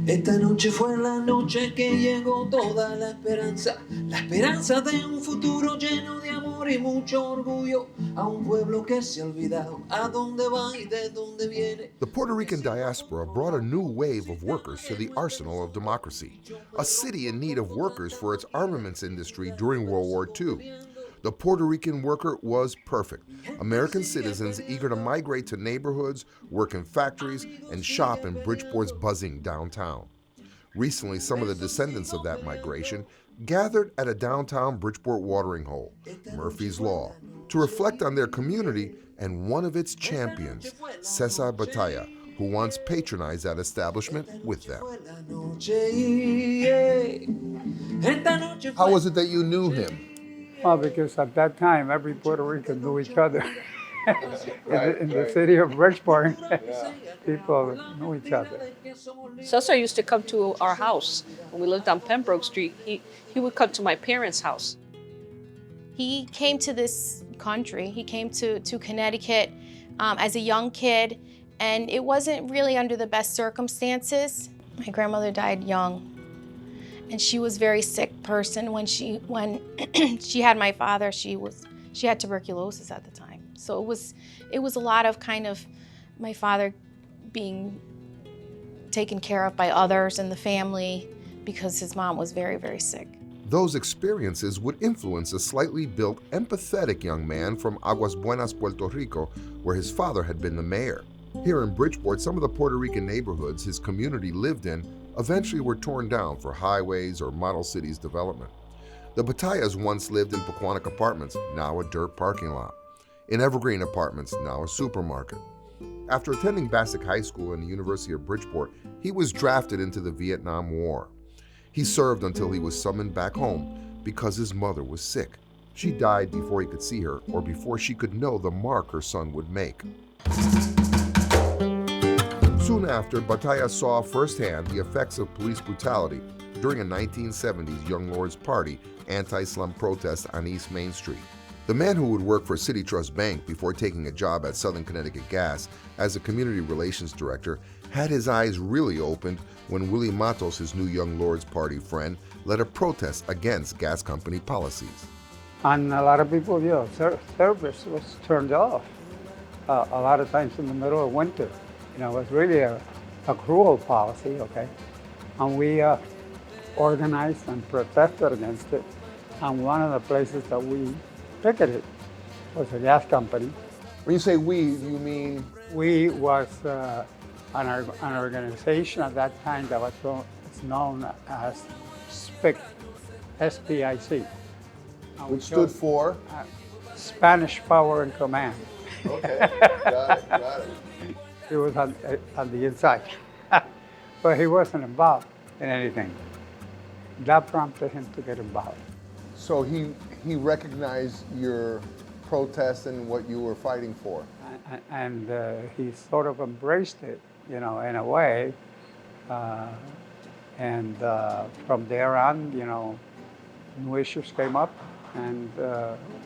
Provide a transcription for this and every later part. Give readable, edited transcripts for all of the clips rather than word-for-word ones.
Esta noche fue la noche que llegó toda la esperanza de un futuro lleno de amor y mucho orgullo, a un pueblo que se ha olvidado a dónde va y de dónde viene. The Puerto Rican diaspora brought a new wave of workers to the arsenal of democracy, a city in need of workers for its armaments industry during World War II. The Puerto Rican worker was perfect. American citizens eager to migrate to neighborhoods, work in factories, and shop in Bridgeport's buzzing downtown. Recently, some of the descendants of that migration gathered at a downtown Bridgeport watering hole, Murphy's Law, to reflect on their community and one of its champions, Cesar Batalla, who once patronized that establishment with them. How was it that you knew him? Well, because at that time, every Puerto Rican knew each other. In the city of Bridgeport, people knew each other. Cesar used to come to our house. When we lived on Pembroke Street, he would come to my parents' house. He came to this country, he came to Connecticut as a young kid, and it wasn't really under the best circumstances. My grandmother died young, and she was a very sick person. When she had my father, she had tuberculosis at the time. So it was a lot of kind of my father being taken care of by others in the family because his mom was very, very sick. Those experiences would influence a slightly built, empathetic young man from Aguas Buenas, Puerto Rico, where his father had been the mayor. Here in Bridgeport, some of the Puerto Rican neighborhoods his community lived in eventually were torn down for highways or model cities development. The Batallas once lived in Pequannock Apartments, now a dirt parking lot. In Evergreen Apartments, now a supermarket. After attending Bassick High School and the University of Bridgeport, he was drafted into the Vietnam War. He served until he was summoned back home because his mother was sick. She died before he could see her or before she could know the mark her son would make. Soon after, Batalla saw firsthand the effects of police brutality during a 1970s Young Lords Party anti-slum protest on East Main Street. The man who would work for City Trust Bank before taking a job at Southern Connecticut Gas as a community relations director had his eyes really opened when Willie Matos, his new Young Lords Party friend, led a protest against gas company policies. And a lot of people, service was turned off a lot of times in the middle of winter. It was really a cruel policy, okay? And we organized and protested against it. And one of the places that we picketed was a gas company. When you say we, you mean? We was an organization at that time that was known as SPIC, S-P-I-C. Which stood for? Spanish Power and Command. Okay, got it. He was on the inside, but he wasn't involved in anything. That prompted him to get involved. So he recognized your protest and what you were fighting for. And he sort of embraced it, in a way. And from there on, new issues came up, and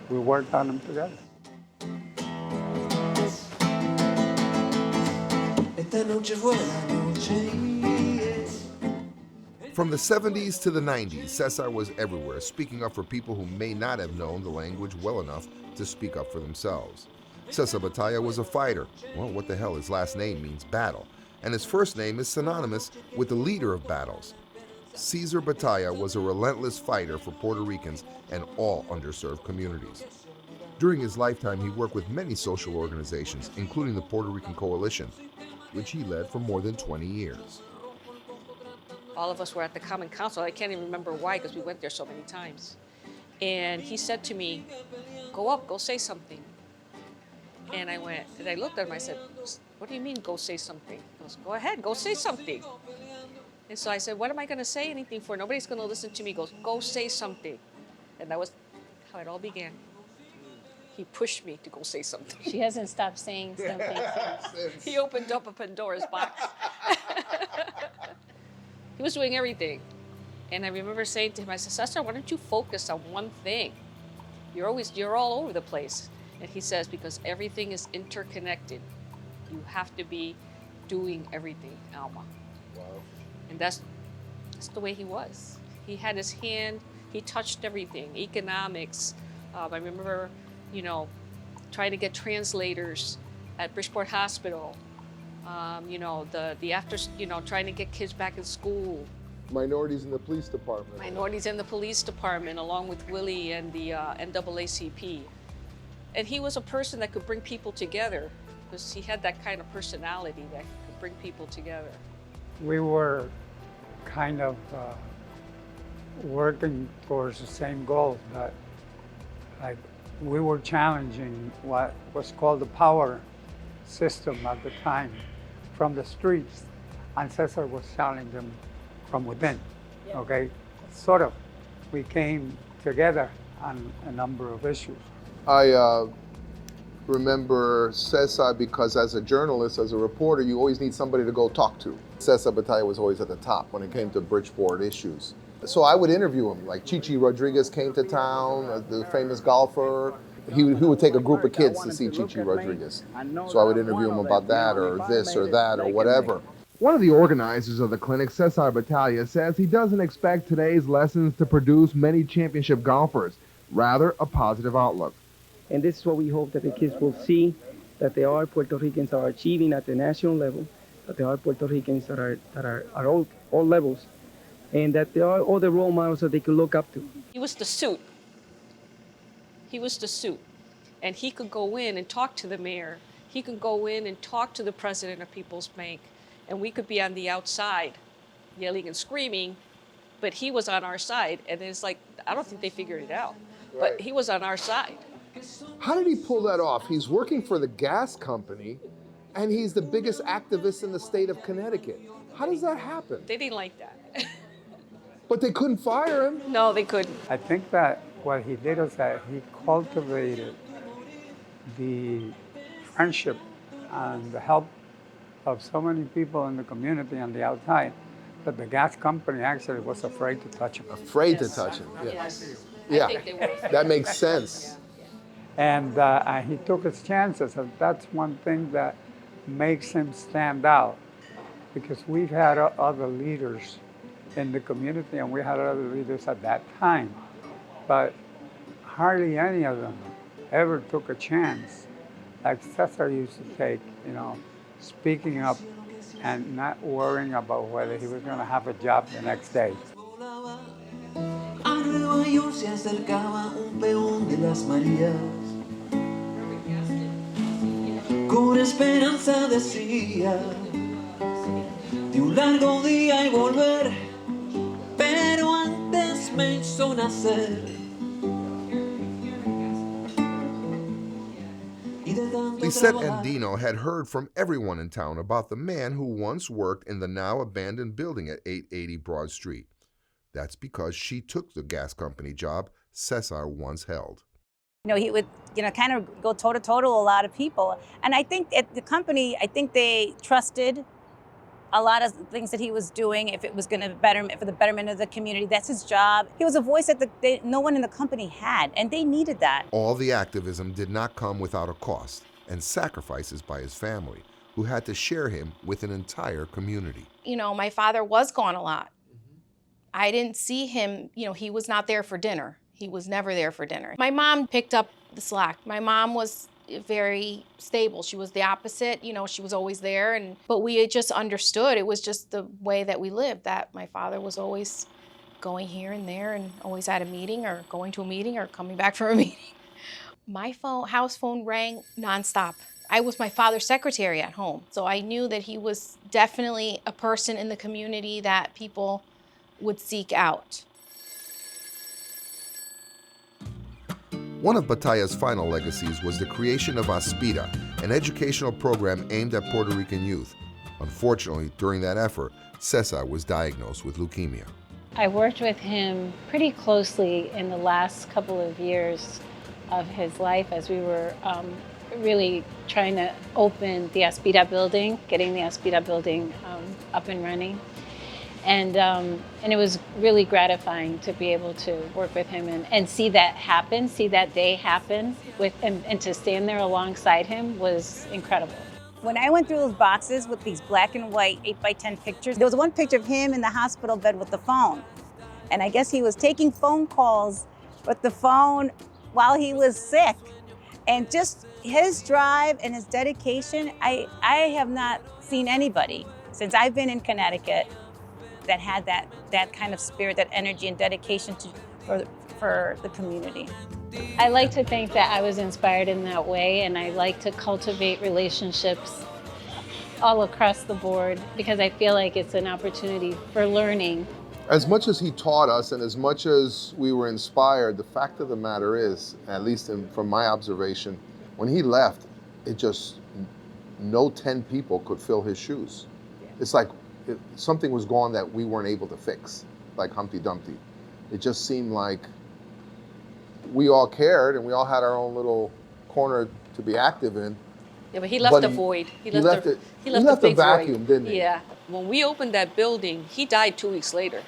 we worked on them together. From the 70s to the 90s, Cesar was everywhere, speaking up for people who may not have known the language well enough to speak up for themselves. Cesar Batalla was a fighter. Well, what the hell, his last name means battle, and his first name is synonymous with the leader of battles. Cesar Batalla was a relentless fighter for Puerto Ricans and all underserved communities. During his lifetime, he worked with many social organizations, including the Puerto Rican Coalition, which he led for more than 20 years. All of us were at the Common Council. I can't even remember why, because we went there so many times. And he said to me, go up, go say something. And I went, and I looked at him, I said, what do you mean, go say something? He goes, go ahead, go say something. And so I said, what am I gonna say anything for? Nobody's gonna listen to me. He goes, go say something. And that was how it all began. He pushed me to go say something. She hasn't stopped saying something. He opened up a Pandora's box. He was doing everything. And I remember saying to him, I said, Cesar, why don't you focus on one thing? You're all over the place. And he says, because everything is interconnected. You have to be doing everything, Alma. Wow. And that's the way he was. He had his hand, he touched everything, economics. I remember, you know, trying to get translators at Bridgeport Hospital. You know, the after, you know, trying to get kids back in school. Minorities in the police department. Minorities in the police department, along with Willie and the NAACP. And he was a person that could bring people together, because he had that kind of personality that could bring people together. We were kind of working towards the same goal, but like we were challenging what was called the power system at the time from the streets, and Cesar was challenging them from within. Okay, sort of. We came together on a number of issues. I remember Cesar because as a journalist, as a reporter, you always need somebody to go talk to. Cesar Batalla was always at the top when it came to Bridgeport issues. So I would interview him, like Chichi Rodriguez came to town, the famous golfer. He would take a group of kids to see Chichi Rodriguez. So I would interview him about that or this or that or whatever. One of the organizers of the clinic, Cesar Batalla, says he doesn't expect today's lessons to produce many championship golfers, rather a positive outlook. And this is what we hope that the kids will see, that there are Puerto Ricans that are achieving at the national level, that there are Puerto Ricans that are at all levels, and that there are other role models that they could look up to. He was the suit. He was the suit. And he could go in and talk to the mayor. He could go in and talk to the president of People's Bank. And we could be on the outside yelling and screaming, but he was on our side. And it's like, I don't think they figured it out, but he was on our side. How did he pull that off? He's working for the gas company, and he's the biggest activist in the state of Connecticut. How does that happen? They didn't like that. But they couldn't fire him. No, they couldn't. I think that what he did was that he cultivated the friendship and the help of so many people in the community on the outside that the gas company actually was afraid to touch him. Afraid to touch him. Yeah. Yes. Yeah. I think they were. That makes sense. And he took his chances, and that's one thing that makes him stand out, because we've had other leaders in the community, and we had other leaders at that time, but hardly any of them ever took a chance like Cesar used to take, you know, speaking up and not worrying about whether he was going to have a job the next day. A Nueva York se acercaba un peón de las Marías. Con esperanza decía de un largo día y volver, pero antes me hizo nacer. Lisette Andino had heard from everyone in town about the man who once worked in the now abandoned building at 880 Broad Street. That's because she took the gas company job Cesar once held. You know, he would, you know, kind of go toe-to-toe to a lot of people. And I think at the company, I think they trusted a lot of things that he was doing. If it was going to for the betterment of the community, that's his job. He was a voice that no one in the company had, and they needed that. All the activism did not come without a cost and sacrifices by his family, who had to share him with an entire community. You know, my father was gone a lot. I didn't see him, you know, he was not there for dinner. He was never there for dinner. My mom picked up the slack. My mom was very stable. She was the opposite, you know, she was always there. But we had just understood, it was just the way that we lived, that my father was always going here and there and always at a meeting or going to a meeting or coming back from a meeting. My house phone rang nonstop. I was my father's secretary at home. So I knew that he was definitely a person in the community that people would seek out. One of Batalla's final legacies was the creation of Aspira, an educational program aimed at Puerto Rican youth. Unfortunately, during that effort, Cesar was diagnosed with leukemia. I worked with him pretty closely in the last couple of years of his life as we were really trying to open the Aspira building, getting the Aspira building up and running. And it was really gratifying to be able to work with him and see that happen, see that day happen, and to stand there alongside him was incredible. When I went through those boxes with these black and white 8x10 pictures, there was one picture of him in the hospital bed with the phone. And I guess he was taking phone calls with the phone while he was sick. And just his drive and his dedication, I have not seen anybody since I've been in Connecticut that had that kind of spirit, that energy and dedication for the community. I like to think that I was inspired in that way, and I like to cultivate relationships all across the board because I feel like it's an opportunity for learning. As much as he taught us and as much as we were inspired, the fact of the matter is, at least from my observation, when he left, no 10 people could fill his shoes. It's like something was gone that we weren't able to fix, like Humpty Dumpty. It just seemed like we all cared and we all had our own little corner to be active in. Yeah, but he left a void. He left a big vacuum, void. didn't he? Yeah. When we opened that building, he died 2 weeks later.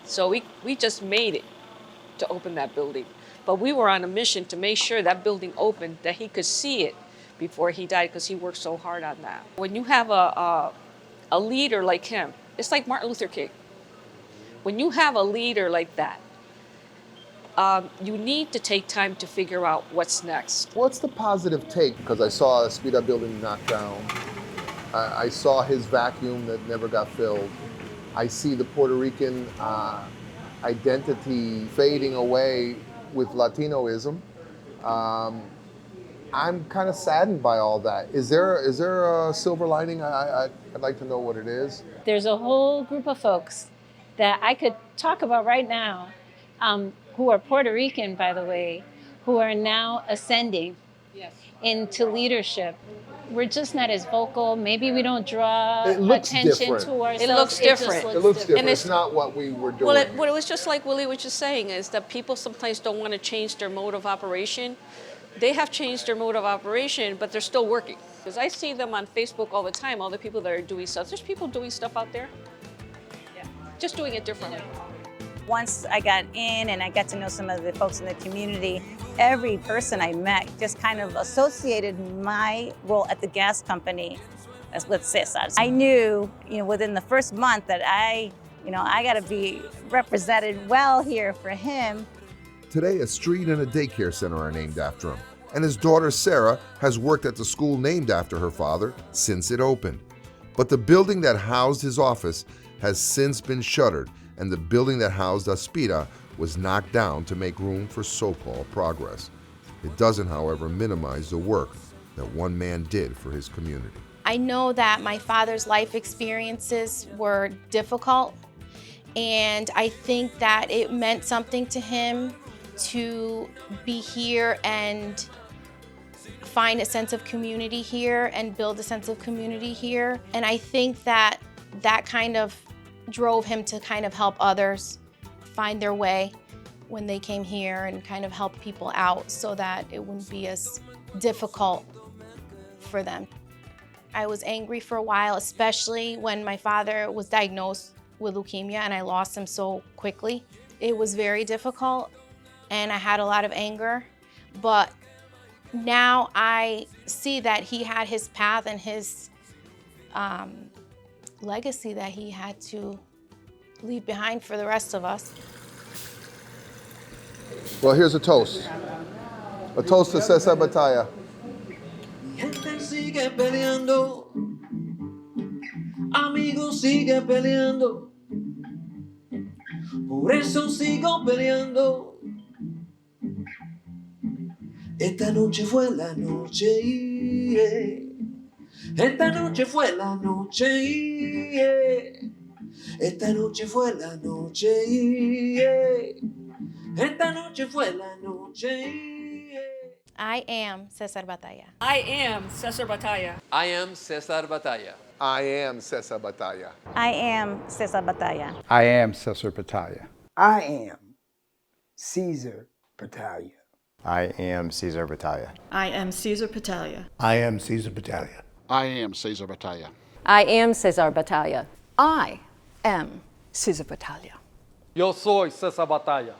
So we just made it to open that building. But we were on a mission to make sure that building opened, that he could see it before he died, because he worked so hard on that. When you have a leader like him, it's like Martin Luther King. When you have a leader like that, you need to take time to figure out what's next. What's the positive take? Because I saw a speed-up building knocked down. I saw his vacuum that never got filled. I see the Puerto Rican identity fading away with Latinoism. I'm kind of saddened by all that. Is there a silver lining? I'd like to know what it is. There's a whole group of folks that I could talk about right now, who are Puerto Rican, by the way, who are now ascending into leadership. We're just not as vocal. Maybe we don't draw attention different. to ourselves. It looks different. It looks different. And it's not what we were doing. Well, what it was just like Willie was just saying, is that people sometimes don't want to change their mode of operation. They have changed their mode of operation, but they're still working. Because I see them on Facebook all the time, all the people that are doing stuff. There's people doing stuff out there. Yeah. Just doing it differently. Once I got in and I got to know some of the folks in the community, every person I met just kind of associated my role at the gas company with Cesar. I knew, within the first month that I got to be represented well here for him. Today, a street and a daycare center are named after him, and his daughter Sarah has worked at the school named after her father since it opened. But the building that housed his office has since been shuttered, and the building that housed Aspira was knocked down to make room for so-called progress. It doesn't, however, minimize the work that one man did for his community. I know that my father's life experiences were difficult, and I think that it meant something to him to be here and find a sense of community here and build a sense of community here. And I think that kind of drove him to kind of help others find their way when they came here and kind of help people out so that it wouldn't be as difficult for them. I was angry for a while, especially when my father was diagnosed with leukemia and I lost him so quickly. It was very difficult and I had a lot of anger, but now I see that he had his path and his legacy that he had to leave behind for the rest of us. Well, here's a toast. A toast to Cesar Batalla. Gente sigue peleando, amigos sigue peleando, por eso sigo peleando. Esta noche fue la noche, esta noche fue la noche, esta noche fue la noche, esta noche fue la noche. I am Cesar Batalla. I am Cesar Batalla. I am Cesar Batalla. I am Cesar Batalla. I am Cesar Batalla. I am Cesar Batalla. I am Cesar Batalla. I am Cesar Batalla. I am Cesar Batalla. I am Cesar Batalla. I am Cesar Batalla. I am Cesar Batalla. I am Cesar Batalla. Yo soy Cesar Batalla.